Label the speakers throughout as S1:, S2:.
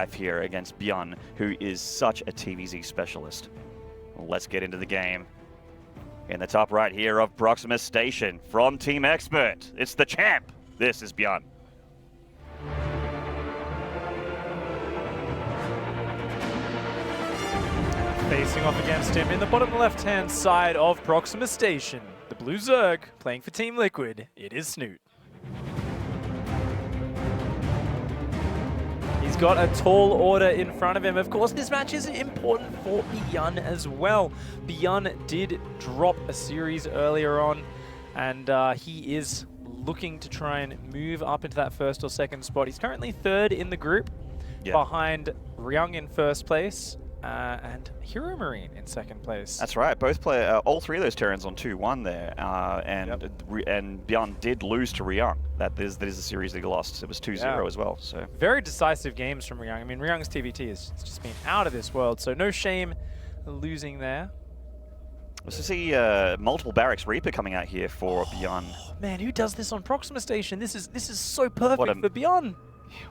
S1: here against Byun, who is such a TvZ specialist. Let's get into the game. In the top right here of Proximus Station from Team Expert, it's the champ. This is Byun.
S2: Facing off against him in the bottom left-hand side of Proximus Station, the Blue Zerg playing for Team Liquid, it is Snute. He's got a tall order in front of him. Of course, this match is important for Byun as well. Byun did drop a series earlier on, and he is looking to try and move up into that first or second spot. He's currently third in the group, behind Ro1 in first place, and Hero Marine in second place.
S1: That's right. Both play all three of those Terrans on 2-1 there, and Byun did lose to Ro1. That is a series they lost. It was 2-0 as well. So
S2: very decisive games from Ro1. I mean, Ro1's TvT has just been out of this world, so no shame losing there.
S1: Let's see multiple Barracks Reaper coming out here for Byun.
S2: Oh, man, who does this on Proxima Station? This is so perfect for Byun.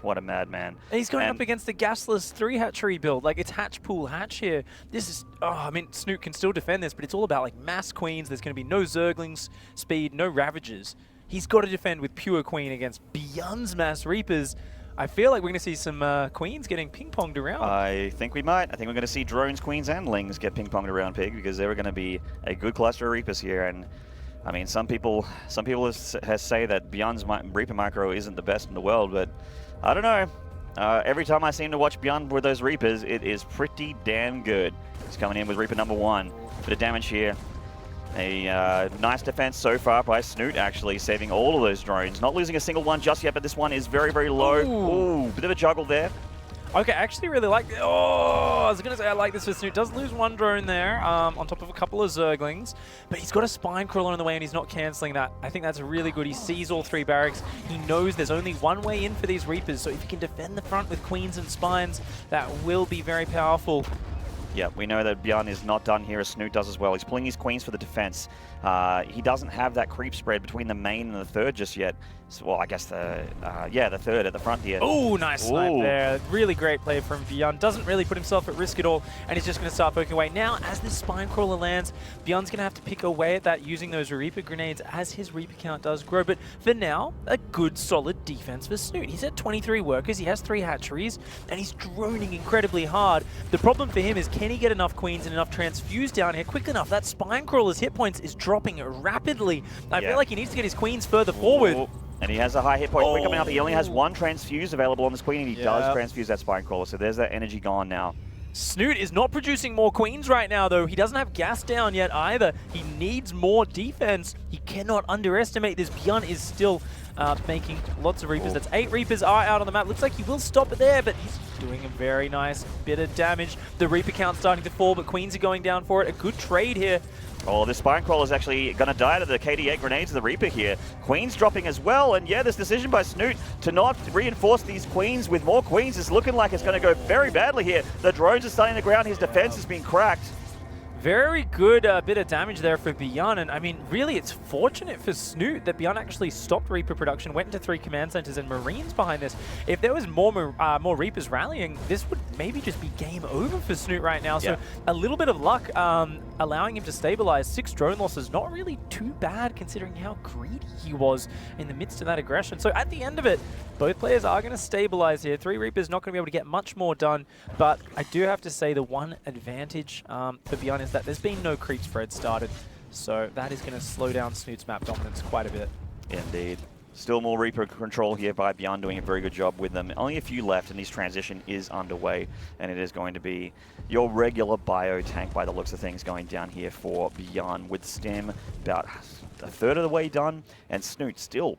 S1: What a madman.
S2: And he's going up against the gasless 3-hatchery build. Like, it's hatch, pool, hatch here. This is, I mean, Snute can still defend this, but it's all about, like, mass queens. There's going to be no Zerglings, speed, no Ravagers. He's got to defend with pure queen against Byun's mass Reapers. I feel like we're going to see some queens getting ping-ponged around. I think we might. I think we're going to see drones, queens, and lings get ping-ponged around, Pig, because they're going to be a good cluster of Reapers here. And I mean, some people has say that Byun's Reaper micro isn't the best in the world, but I don't know. Every time I seem to watch Byun with those Reapers, it is pretty damn good. He's coming in with Reaper number 1. Bit of damage here. A nice defense so far by Snute, actually, saving all of those drones. Not losing a single one just yet, but this one is very, very low. Ooh, bit of a juggle there. Okay, I actually really like it. Oh, I was going to say I like this for Snute. Does lose one drone there on top of a couple of Zerglings, but he's got a spine crawler in the way and he's not cancelling that. I think that's really good. He sees all 3 barracks. He knows there's only one way in for these Reapers, so if he can defend the front with queens and spines, that will be very powerful.
S1: Yeah, we know that Byun is not done here as Snute does as well. He's pulling his queens for the defense. He doesn't have that creep spread between the main and the third just yet. So, well, I guess the third at the front here.
S2: Oh, nice snipe there. Really great play from Byun. Doesn't really put himself at risk at all, and he's just going to start poking away. Now, as this spine crawler lands, Byun's going to have to pick away at that using those Reaper grenades as his Reaper count does grow. But for now, a good, solid defense for Snute. He's at 23 workers, he has 3 hatcheries, and he's droning incredibly hard. The problem for him is, can he get enough queens and enough transfuse down here quick enough? That spine crawler's hit points is dropping rapidly. I feel like he needs to get his queens further forward.
S1: And he has a high hit point coming up. He only has 1 transfuse available on this queen, and he does transfuse that spine crawler. So there's that energy gone now.
S2: Snute is not producing more queens right now, though. He doesn't have gas down yet either. He needs more defense. He cannot underestimate this. Byun is still making lots of Reapers. That's 8 Reapers are out on the map. Looks like he will stop it there, but he's doing a very nice bit of damage. The Reaper count's starting to fall, but queens are going down for it. A good trade here.
S1: Oh, this spine crawler is actually going to die to the KD8 grenades of the Reaper here. Queens dropping as well, and yeah, this decision by Snute to not reinforce these queens with more queens is looking like it's going to go very badly here. The drones are starting to ground. His defense has been cracked.
S2: Very good bit of damage there for Byun, and I mean, really, it's fortunate for Snute that Byun actually stopped Reaper production, went into 3 command centers and Marines behind this. If there was more Reapers rallying, this would maybe just be game over for Snute right now. So a little bit of luck allowing him to stabilize. 6 drone losses, not really too bad considering how greedy he was in the midst of that aggression. So at the end of it, both players are going to stabilize here. 3 Reapers not going to be able to get much more done, but I do have to say the one advantage for Byun is that there's been no creep spread started, so that is going to slow down Snute's map dominance quite a bit.
S1: Indeed. Still more Reaper control here by Byun, doing a very good job with them. Only a few left, and this transition is underway, and it is going to be your regular bio tank by the looks of things going down here for Byun, with Stem about a third of the way done, and Snute still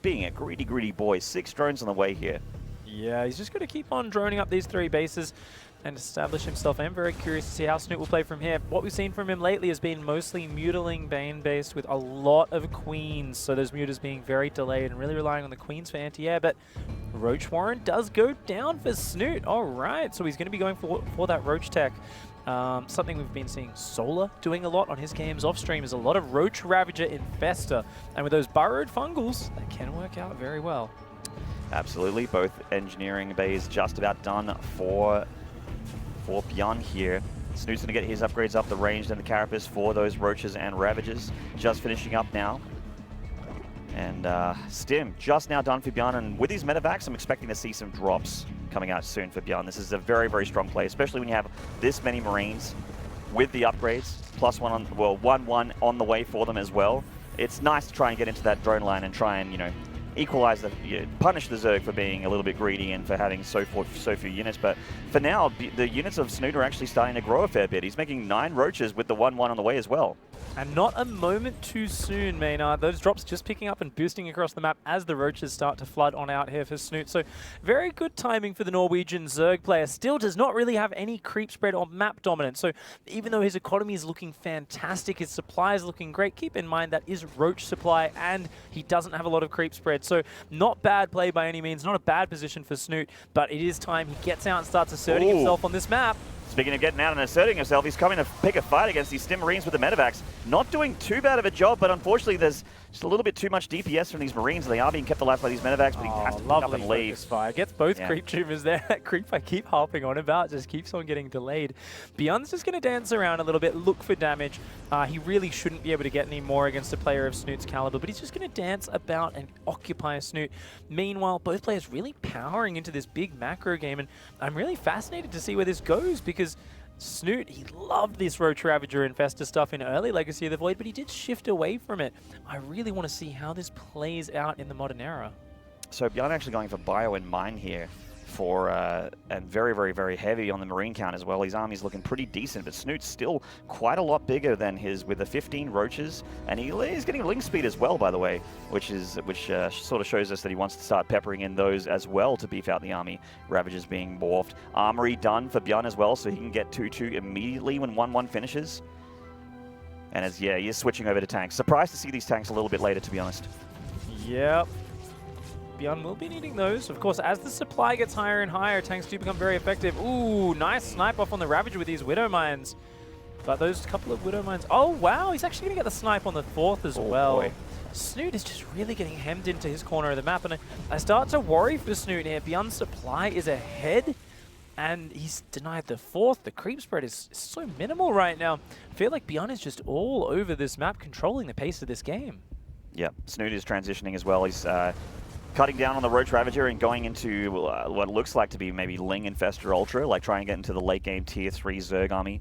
S1: being a greedy boy. 6 drones on the way here. Yeah,
S2: he's just going to keep on droning up these 3 bases and establish himself. I am very curious to see how Snute will play from here. What we've seen from him lately has been mostly mutiling Bane-based with a lot of queens, so those muters being very delayed and really relying on the queens for anti-air, but Roach Warren does go down for Snute. All right, so he's going to be going for that Roach tech. Something we've been seeing Solar doing a lot on his games off stream is a lot of Roach Ravager Infester, and with those burrowed fungals, that can work out very well.
S1: Absolutely. Both engineering bays just about done for Byun here. Snute's going to get his upgrades up the range and the carapace for those roaches and ravages. Just finishing up now. And Stim just now done for Byun, and with these medevacs, I'm expecting to see some drops coming out soon for Byun. This is a very, very strong play, especially when you have this many Marines with the upgrades, plus 1-1 on the way for them as well. It's nice to try and get into that drone line and try and, equalize punish the Zerg for being a little bit greedy and for having so few units. But for now, the units of Snute are actually starting to grow a fair bit. He's making 9 roaches with the 1-1 on the way as well.
S2: And not a moment too soon, Maynard. Those drops just picking up and boosting across the map as the roaches start to flood on out here for Snute. So very good timing for the Norwegian Zerg player. Still does not really have any creep spread or map dominance. So even though his economy is looking fantastic, his supply is looking great, keep in mind that is roach supply and he doesn't have a lot of creep spread. So not bad play by any means, not a bad position for Snute, but it is time he gets out and starts asserting himself on this map.
S1: Speaking of getting out and asserting himself, he's coming to pick a fight against these Stim Marines with the medevacs. Not doing too bad of a job, but unfortunately there's just a little bit too much DPS from these Marines. They are being kept alive by these medevacs, but he has to pick up and leave.
S2: Fire. Gets both creep tumors there. That creep I keep harping on about just keeps on getting delayed. Byun's just going to dance around a little bit, look for damage. He really shouldn't be able to get any more against a player of Snute's caliber, but he's just going to dance about and occupy Snute. Meanwhile, both players really powering into this big macro game, and I'm really fascinated to see where this goes, because Snute, he loved this Roach Ravager Infestor stuff in early Legacy of the Void, but he did shift away from it. I really want to see how this plays out in the modern era.
S1: So Byun actually going for Bio and Mine here for, and very, very, very heavy on the Marine count as well. His army's looking pretty decent, but Snute's still quite a lot bigger than his with the 15 roaches, and he's getting link speed as well, by the way, which sort of shows us that he wants to start peppering in those as well to beef out the army. Ravages being morphed. Armory done for Byun as well, so he can get 2-2 immediately when 1-1 finishes. And he is switching over to tanks. Surprised to see these tanks a little bit later, to be honest.
S2: Yep. Byun will be needing those. Of course, as the supply gets higher and higher, tanks do become very effective. Ooh, nice snipe off on the Ravager with these Widow Mines. But those couple of Widow Mines... Oh, wow, he's actually going to get the snipe on the 4th as well. Boy. Snute is just really getting hemmed into his corner of the map, and I start to worry for Snute here. Byun's supply is ahead, and he's denied the 4th. The creep spread is so minimal right now. I feel like Byun is just all over this map, controlling the pace of this game.
S1: Yeah, Snute is transitioning as well. He's... cutting down on the Roach Ravager and going into what looks like to be maybe Ling Infestor Ultra, like trying to get into the late game tier 3 Zerg army,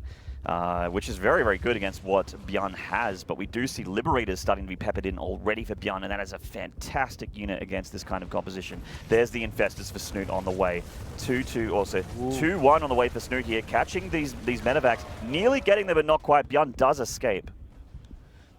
S1: which is very, very good against what Byun has. But we do see Liberators starting to be peppered in already for Byun, and that is a fantastic unit against this kind of composition. There's the Infestors for Snute on the way. 2-2, also 2-1 on the way for Snute here, catching these medevacs, nearly getting them but not quite. Byun does escape.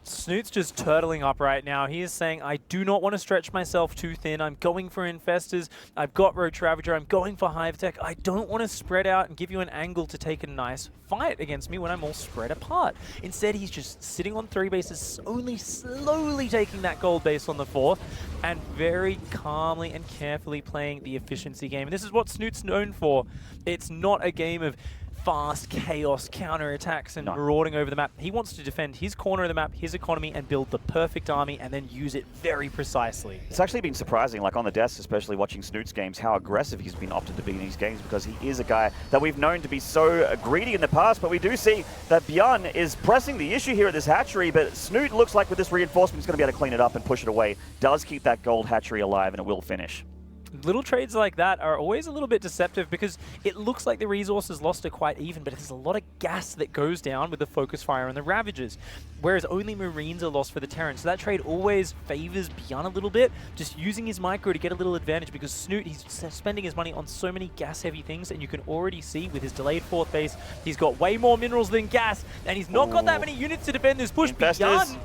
S2: Snute's just turtling up right now. He is saying, I do not want to stretch myself too thin. I'm going for Infestors. I've got Roach Ravager. I'm going for Hive Tech. I don't want to spread out and give you an angle to take a nice fight against me when I'm all spread apart. Instead, he's just sitting on 3 bases, only slowly taking that gold base on the 4th, and very calmly and carefully playing the efficiency game. And this is what Snute's known for. It's not a game of fast chaos counterattacks and marauding over the map. He wants to defend his corner of the map, his economy, and build the perfect army and then use it very precisely. It's
S1: actually been surprising, like on the desk, especially watching Snute's games, how aggressive he's been opted to be in these games, because he is a guy that we've known to be so greedy in the past, but we do see that Byun is pressing the issue here at this hatchery, but Snute looks like with this reinforcement he's going to be able to clean it up and push it away. Does keep that gold hatchery alive, and it will finish.
S2: Little trades like that are always a little bit deceptive, because it looks like the resources lost are quite even, but there's a lot of gas that goes down with the focus fire and the Ravagers, whereas only Marines are lost for the Terrans. So that trade always favors Byun a little bit, just using his micro to get a little advantage, because Snute, he's spending his money on so many gas-heavy things, and you can already see with his delayed 4th base, he's got way more minerals than gas, and he's not got that many units to defend this push. Byun.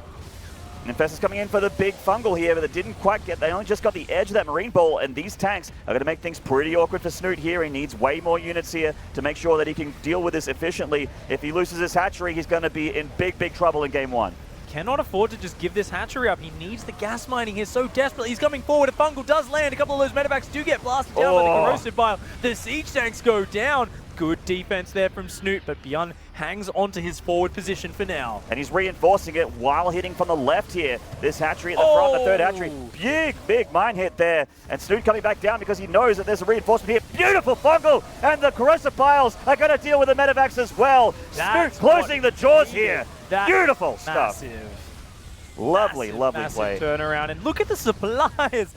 S1: Infestors coming in for the big fungal here, but they didn't quite get, they only just got the edge of that Marine Ball, and these tanks are going to make things pretty awkward for Snute here. He needs way more units here to make sure that he can deal with this efficiently. If he loses his hatchery, he's going to be in big, big trouble in game 1.
S2: cannot afford to just give this hatchery up. He needs the gas mining here so desperately. He's coming forward. A fungal does land. A couple of those medevacs do get blasted down by the corrosive bile. The siege tanks go down. Good defense there from Snute, but Byun hangs onto his forward position for now.
S1: And he's reinforcing it while hitting from the left here. This hatchery at the front, the third hatchery. Big mine hit there. And Snute coming back down because he knows that there's a reinforcement here. Beautiful fungal! And the corrosive piles are going to deal with the medevacs as well. Snute closing the jaws here. Beautiful stuff. Lovely play.
S2: Turnaround. And look at the supplies.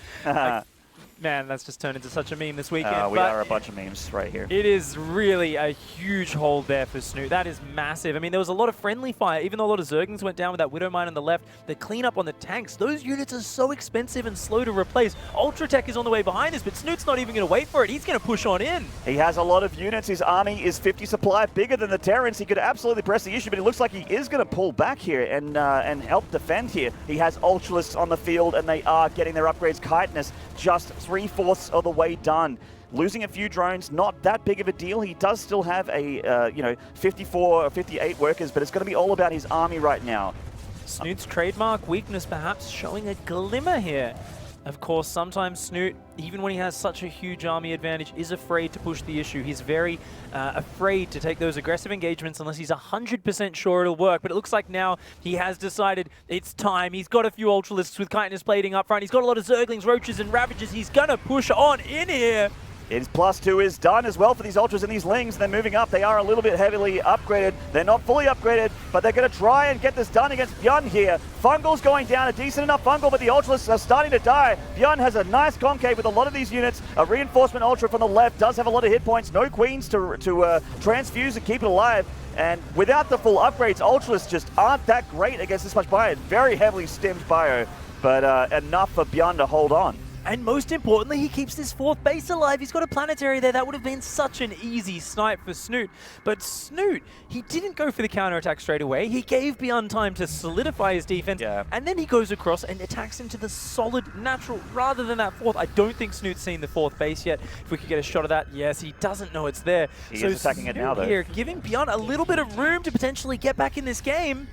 S2: Man, that's just turned into such a meme this weekend.
S1: We are a bunch of memes right here.
S2: It is really a huge hold there for Snute. That is massive. I mean, there was a lot of friendly fire. Even though a lot of Zerglings went down with that Widow Mine on the left, the cleanup on the tanks, those units are so expensive and slow to replace. Ultratech is on the way behind us, but Snute's not even going to wait for it. He's going to push on in.
S1: He has a lot of units. His army is 50 supply, bigger than the Terrans. He could absolutely press the issue, but it looks like he is going to pull back here and help defend here. He has Ultralisks on the field, and they are getting their upgrades. Chitinous just 3/4 of the way done. Losing a few drones, not that big of a deal. He does still have a 54 or 58 workers, but it's going to be all about his army right now.
S2: Snute's trademark weakness perhaps showing a glimmer here. Of course, sometimes Snute, even when he has such a huge army advantage, is afraid to push the issue. He's very afraid to take those aggressive engagements unless he's 100% sure it'll work. But it looks like now he has decided it's time. He's got a few Ultralisks with Chitinous plating up front. He's got a lot of Zerglings, Roaches, and Ravages. He's going to push on in here.
S1: His +2 is done as well for these Ultras and these Lings. They're moving up. They are a little bit heavily upgraded. They're not fully upgraded, but they're going to try and get this done against Byun here. Fungal's going down, a decent enough Fungal, but the Ultras are starting to die. Byun has a nice concave with a lot of these units. A reinforcement Ultra from the left does have a lot of hit points. No Queens to transfuse and keep it alive. And without the full upgrades, Ultras just aren't that great against this much bio. Very heavily stimmed bio, but enough for Byun to hold on.
S2: And most importantly, he keeps this fourth base alive. He's got a planetary there. That would have been such an easy snipe for Snute. But Snute, he didn't go for the counterattack straight away. He gave Byun time to solidify his defense.
S1: Yeah.
S2: And then he goes across and attacks into the solid natural rather than that fourth. I don't think Snute's seen the fourth base yet. If we could get a shot of that, yes, he doesn't know it's there.
S1: He is attacking it now, though.
S2: Here, giving Byun a little bit of room to potentially get back in this game.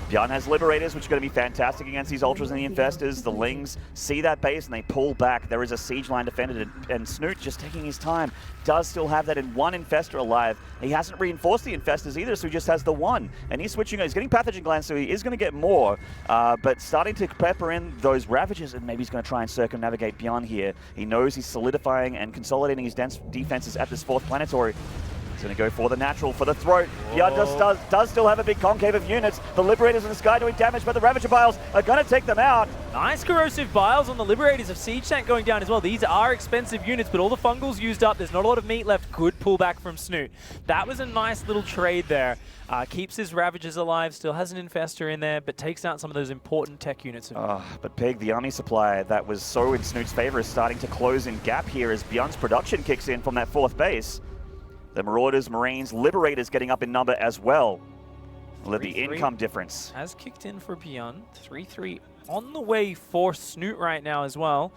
S1: Byun has Liberators, which are going to be fantastic against these Ultras and the Infestors. The Lings see that base and they pull back. There is a siege line defended, and Snute, just taking his time, does still have that in one Infestor alive. He hasn't reinforced the Infestors either, so he just has the one. And he's switching, he's getting Pathogen Glands, so he is going to get more, but starting to pepper in those Ravages, and maybe he's going to try and circumnavigate Byun here. He knows he's solidifying and consolidating his dense defenses at this fourth planetary. He's going to go for the natural, for the throat. Byun does still have a big concave of units. The Liberators in the sky doing damage, but the Ravager Biles are going to take them out.
S2: Nice corrosive biles on the Liberators of Siege Tank going down as well. These are expensive units, but all the Fungals used up. There's not a lot of meat left. Good pullback from Snute. That was a nice little trade there. Keeps his Ravagers alive, still has an Infestor in there, but takes out some of those important tech units.
S1: But Pig, the army supply that was so in Snute's favor, is starting to close in gap here as Byun's production kicks in from that fourth base. The Marauders, Marines, Liberators getting up in number as well. Look at the income difference.
S2: Has kicked in for Byun. 3-3 on the way for Snute right now as well.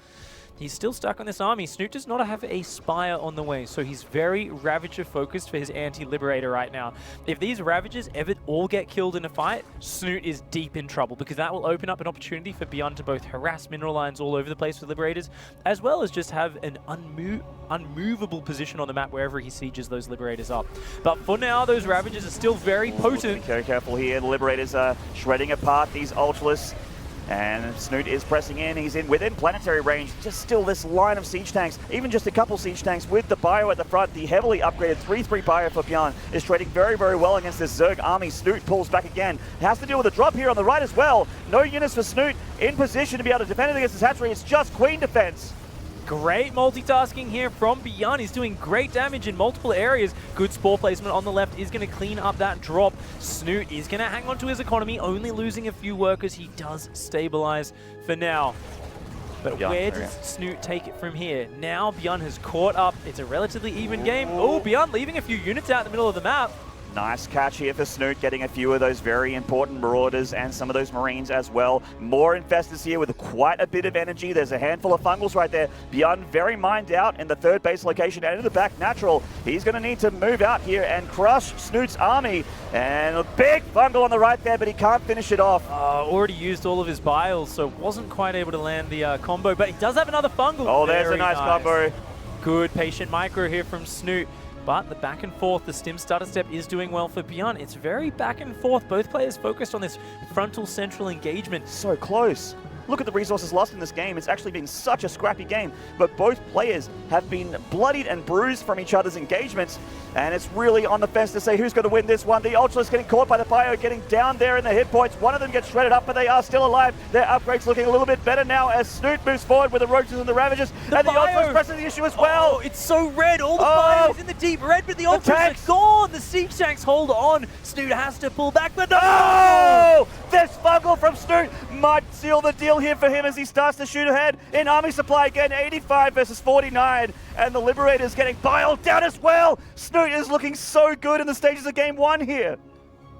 S2: He's still stuck on this army. Snute does not have a Spire on the way, so he's very Ravager focused for his anti-Liberator right now. If these Ravagers ever all get killed in a fight, Snute is deep in trouble, because that will open up an opportunity for Byun to both harass mineral lines all over the place with Liberators, as well as just have an unmovable position on the map wherever he sieges those Liberators up. But for now, those Ravagers are still very potent.
S1: Be very careful here. The Liberators are shredding apart these Ultralisks. And Snute is pressing in. He's in within planetary range. Just still this line of siege tanks, even just a couple siege tanks with the bio at the front. The heavily upgraded 3-3 bio for Byun is trading very, very well against this Zerg army. Snute pulls back again. Has to deal with a drop here on the right as well. No units for Snute in position to be able to defend it against this hatchery. It's just Queen defense.
S2: Great multitasking here from Byun. He's doing great damage in multiple areas. Good spore placement on the left is going to clean up that drop. Snute is going to hang on to his economy, only losing a few workers. He does stabilize for now. But where does Snute take it from here? Now Byun has caught up. It's a relatively even game. Oh, Byun leaving a few units out in the middle of the map.
S1: Nice catch here for Snute, getting a few of those very important Marauders and some of those Marines as well. More Infestors here with quite a bit of energy. There's a handful of Fungals right there. Byun very mined out in the third base location and in the back natural. He's going to need to move out here and crush Snute's army. And a big Fungal on the right there, but he can't finish it off.
S2: Already used all of his biles, so wasn't quite able to land the combo, but he does have another Fungal.
S1: Oh, there's a nice combo.
S2: Good patient micro here from Snute. But the back and forth, the stim stutter step is doing well for Byun. It's very back and forth. Both players focused on this frontal central engagement.
S1: So close. Look at the resources lost in this game. It's actually been such a scrappy game, but both players have been bloodied and bruised from each other's engagements, and it's really on the fence to say who's going to win this one. The Ultras getting caught by the Bio, getting down there in the hit points. One of them gets shredded up, but they are still alive. Their upgrade's looking a little bit better now as Snute moves forward with the Roaches and the Ravages, and the Ultras pressing the issue as well.
S2: Oh, it's so red. All the Bio is in the deep red, but the Ultras are gone. The Siege Tanks hold on. Snute has to pull back, but no!
S1: Oh! This Fungal from Snute might seal the deal here for him as he starts to shoot ahead in army supply again. 85 versus 49, and the Liberator's getting biled down as well. Snute is looking so good in the stages of game one here.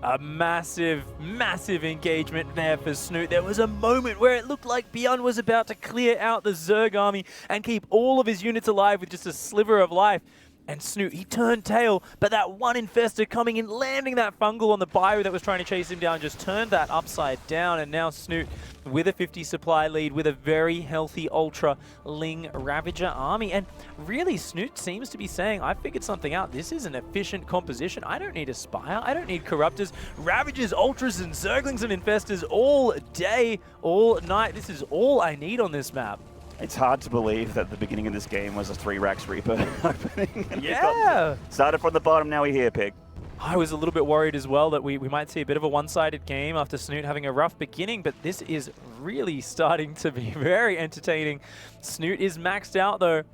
S2: A massive, massive engagement there for Snute. There was a moment where it looked like Byun was about to clear out the Zerg army and keep all of his units alive with just a sliver of life. And Snute, he turned tail, but that one Infestor coming in, landing that Fungal on the Bio that was trying to chase him down, just turned that upside down. And now Snute with a 50 supply lead, with a very healthy Ultra Ling Ravager army. And really, Snute seems to be saying, I figured something out. This is an efficient composition. I don't need Aspire. I don't need Corruptors. Ravagers, Ultras, and Zerglings and Infestors all day, all night. This is all I need on this map.
S1: It's hard to believe that the beginning of this game was a 3 Rax Reaper opening.
S2: Yeah!
S1: Started from the bottom, now we're here, Pig.
S2: I was a little bit worried as well that we might see a bit of a one-sided game after Snute having a rough beginning, but this is really starting to be very entertaining. Snute is maxed out though,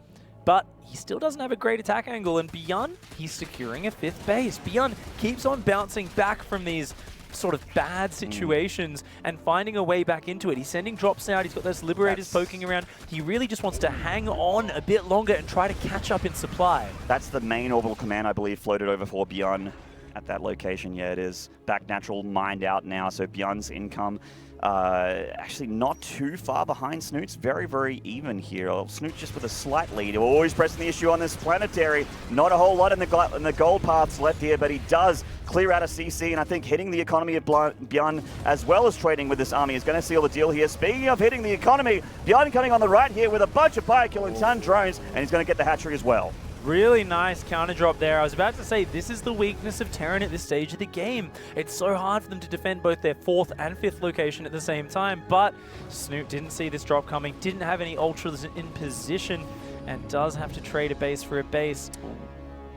S2: but he still doesn't have a great attack angle, and Byun, he's securing a 5th base. Byun keeps on bouncing back from these sort of bad situations and finding a way back into it. He's sending drops out, he's got those Liberators poking around. He really just wants to hang on a bit longer and try to catch up in supply.
S1: That's the main orbital command, I believe, floated over for Byun at that location. Yeah, it is. Back natural, mined out now, so Byun's income actually not too far behind Snute's. Very, very even here. Snute just with a slight lead. Always pressing the issue on this planetary. Not a whole lot in the gold paths left here, but he does clear out a CC, and I think hitting the economy of Byun as well as trading with this army is going to seal the deal here. Speaking of hitting the economy, Byun coming on the right here with a bunch of Bio-Kill and ton drones, and he's going to get the hatchery as well.
S2: Really nice counter drop there. I was about to say, this is the weakness of Terran at this stage of the game. It's so hard for them to defend both their 4th and 5th location at the same time, but Snute didn't see this drop coming, didn't have any Ultras in position, and does have to trade a base for a base.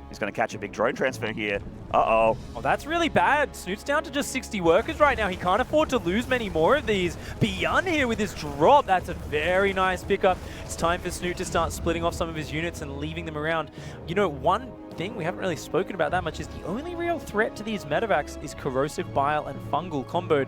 S1: He's going to catch a big drone transfer here. Uh-oh.
S2: Oh, that's really bad. Snute's down to just 60 workers right now. He can't afford to lose many more of these. Byun here with his drop. That's a very nice pickup. It's time for Snute to start splitting off some of his units and leaving them around. You know, one thing we haven't really spoken about that much is the only real threat to these medevacs is Corrosive Bile and Fungal comboed.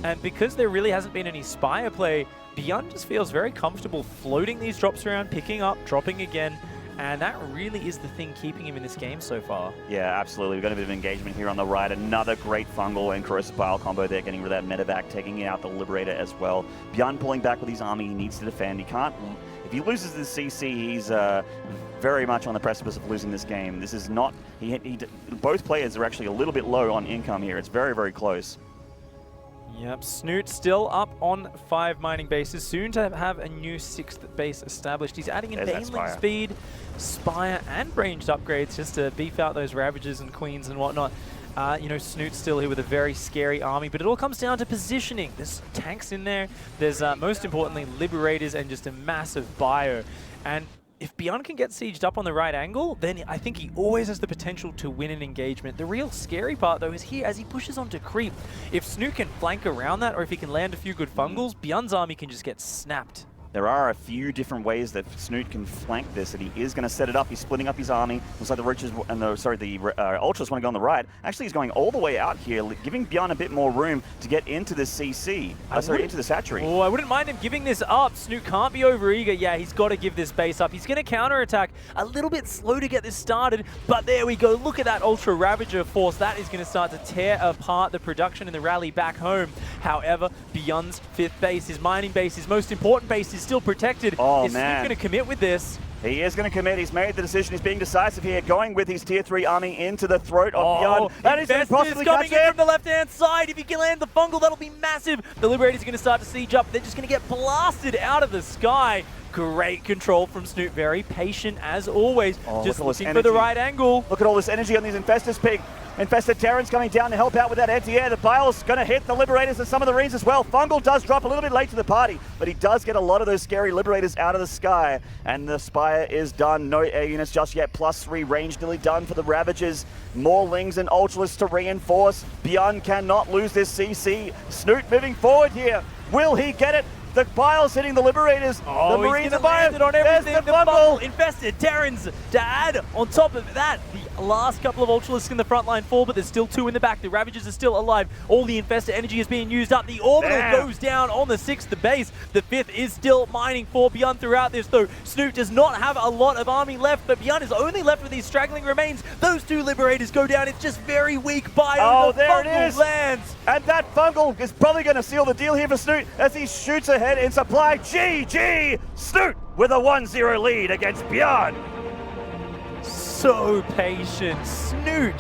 S2: And because there really hasn't been any Spire play, Byun just feels very comfortable floating these drops around, picking up, dropping again. And that really is the thing keeping him in this game so far.
S1: Yeah, absolutely. We've got a bit of engagement here on the right. Another great Fungal and Corrosive Bile combo there, getting rid of that medevac, taking out the Liberator as well. Byun pulling back with his army. He needs to defend. He can't... If he loses this CC, he's very much on the precipice of losing this game. This is not... both players are actually a little bit low on income here. It's very, very close.
S2: Yep, Snute still up on 5 mining bases, soon to have a new 6th base established. He's adding in Baneling speed, Spire, and ranged upgrades just to beef out those Ravagers and Queens and whatnot. You know, Snute's still here with a very scary army, but it all comes down to positioning. There's tanks in there, there's most importantly Liberators and just a massive Bio. And if Byun can get sieged up on the right angle, then I think he always has the potential to win an engagement. The real scary part, though, is here as he pushes onto creep. If Snute can flank around that, or if he can land a few good Fungals, Byun's army can just get snapped.
S1: There are a few different ways that Snute can flank this, and he is going to set it up. He's splitting up his army. Looks like the Roaches and the Ultras want to go on the right. Actually, he's going all the way out here, giving Byun a bit more room to get into this CC. Into this hatchery.
S2: Oh, I wouldn't mind him giving this up. Snute can't be overeager. Yeah, he's got to give this base up. He's going to counterattack. A little bit slow to get this started, but there we go. Look at that Ultra Ravager force. That is going to start to tear apart the production in the rally back home. However, Byun's 5th base, his mining base, his most important base, is still protected.
S1: Oh,
S2: is
S1: man.
S2: Snute going to commit with this?
S1: He is going to commit. He's made the decision. He's being decisive here, going with his tier 3 army into the throat of Byun. That is going to possibly
S2: coming
S1: catch
S2: in
S1: him.
S2: from the left-hand side. If he can land the fungal, that'll be massive. The Liberators are going to start to siege up. They're just going to get blasted out of the sky. Great control from Snute. Very patient as always. Just looking for the right angle.
S1: Look at all this energy on these Infestors, Pig. Infested Terrans coming down to help out with that anti-air. The Bile's going to hit the Liberators and some of the Marines as well. Fungal does drop a little bit late to the party, but he does get a lot of those scary Liberators out of the sky. And the Spire is done. No air units just yet. +3 range nearly done for the Ravagers. More Lings and Ultras to reinforce. Byun cannot lose this CC. Snute moving forward here. Will he get it? The Bile's hitting the Liberators.
S2: Oh,
S1: the Marines
S2: he's going to land it on everything.
S1: There's the
S2: Fungal, Infested Terrans to add on top of that. The last couple of Ultralisks in the front line fall, but there's still 2 in the back. The Ravagers are still alive. All the Infested energy is being used up. The Orbital goes down on the 6th base. The 5th is still mining for Byun throughout this, though. Snute does not have a lot of army left, but Byun is only left with these straggling remains. Those 2 Liberators go down. It's just very weak bio.
S1: Oh,
S2: the
S1: there it
S2: Fungal
S1: is.
S2: lands.
S1: And that Fungal is probably going to seal the deal here for Snute as he shoots ahead in supply. GG! Snute with a 1-0 lead against Byun.
S2: So patient. Snute